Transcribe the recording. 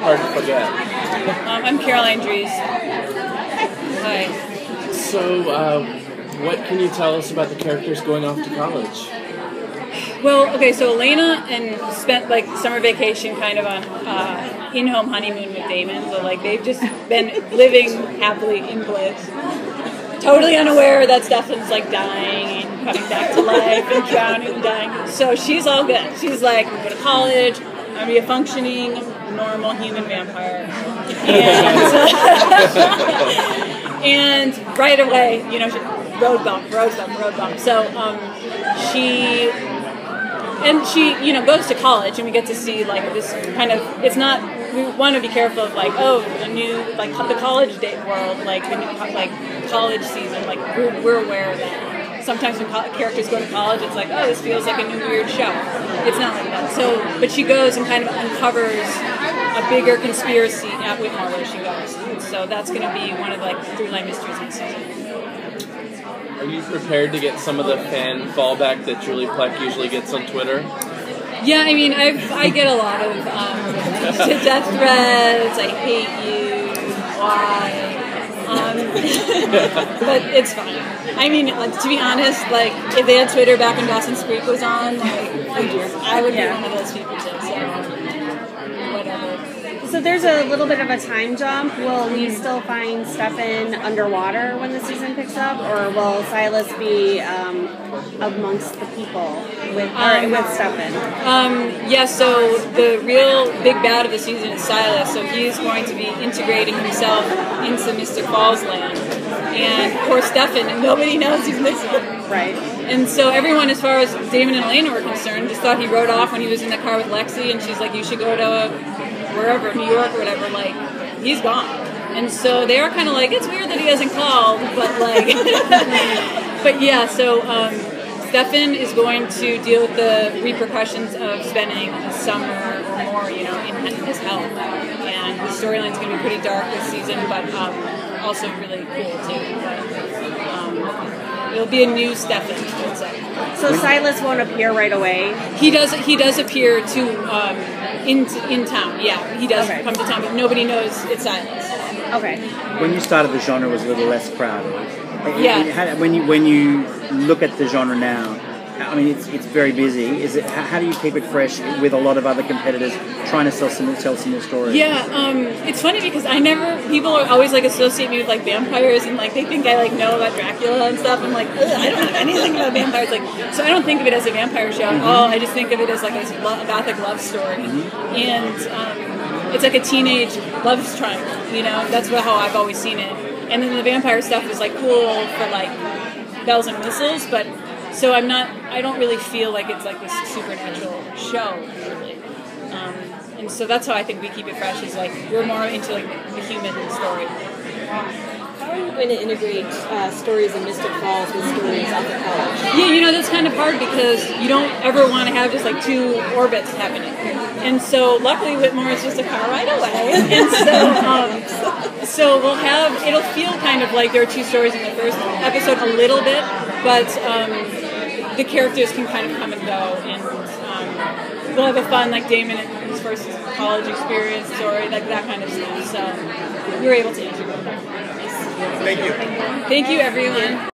Hard to forget. I'm Caroline Dries. Hi. So, what can you tell us about the characters going off to college? Well, okay, so Elena spent like summer vacation kind of on in-home honeymoon with Damon. So like they've just been living happily in bliss, totally unaware that Stefan's like dying and coming back to life and drowning and dying. So she's all good. She's like, I'm going to college. I'm going to be a functioning, normal human vampire. And right away, you know, road bump. So she, you know, goes to college, and we get to see like this kind of. It's not. We want to be careful of like, oh, the new like the college date world, like the new like college season. Like we're aware of that. Sometimes when characters go to college, it's like, oh, this feels like a new weird show. It's not like that. So, but she goes and kind of uncovers a bigger conspiracy at Whitmore where she goes. So that's going to be one of like the through-line mysteries next season. Are you prepared to get some of the fan fallback that Julie Plec usually gets on Twitter? Yeah, I mean, I get a lot of death threats. I hate you. Why? But it's fine. I mean, to be honest, like if they had Twitter back when Dawson's Creek was on, like I would be one of those people too. So whatever. So there's a little bit of a time jump. Will we still find Stefan underwater when the season picks up, or will Silas be amongst the people with Stefan? Yeah, so the real big bad of the season is Silas, so he's going to be integrating himself into Mystic Falls land. And poor Stefan, and nobody knows he's missing. Right. And so everyone, as far as Damon and Elena were concerned, just thought he rode off when he was in the car with Lexi, and she's like, you should go to wherever, New York or whatever, like, he's gone. And so they are kind of like, it's weird that he hasn't called, but like, but yeah, so Stefan is going to deal with the repercussions of spending a summer or more, you know, in his health. And the storyline's going to be pretty dark this season, but also really cool too. But it'll be a new Stefan, I would say. So Silas won't appear right away? He does appear in town, yeah. He does come to town, but nobody knows it's Silas. Okay. When you started, the genre was a little less crowded. Yeah. When you look at the genre now, I mean, it's very busy. How do you keep it fresh with a lot of other competitors trying to tell some more stories? Yeah, it's funny because people are always like associate me with like vampires, and like they think I like know about Dracula and stuff. I'm like, I don't know anything about vampires. Like, so I don't think of it as a vampire show at all. I just think of it as like a gothic love story, and it's like a teenage love triangle. You know, that's how I've always seen it. And then the vampire stuff is like cool for like bells and whistles, but. So I don't really feel like it's like this supernatural show, really. And so that's how I think we keep it fresh, is like we're more into like the human story. How are you going to integrate stories in Mystic Falls with stories at the college? Yeah, you know, that's kind of hard because you don't ever want to have just like two orbits happening. And so luckily Whitmore is just a car ride away. And so it'll feel kind of like there are two stories in the first episode a little bit, but the characters can kind of come and go, and we'll have a fun, like Damon and his first college experience story, like that kind of stuff. So we were able to integrate that. Thank you. Thank you, everyone.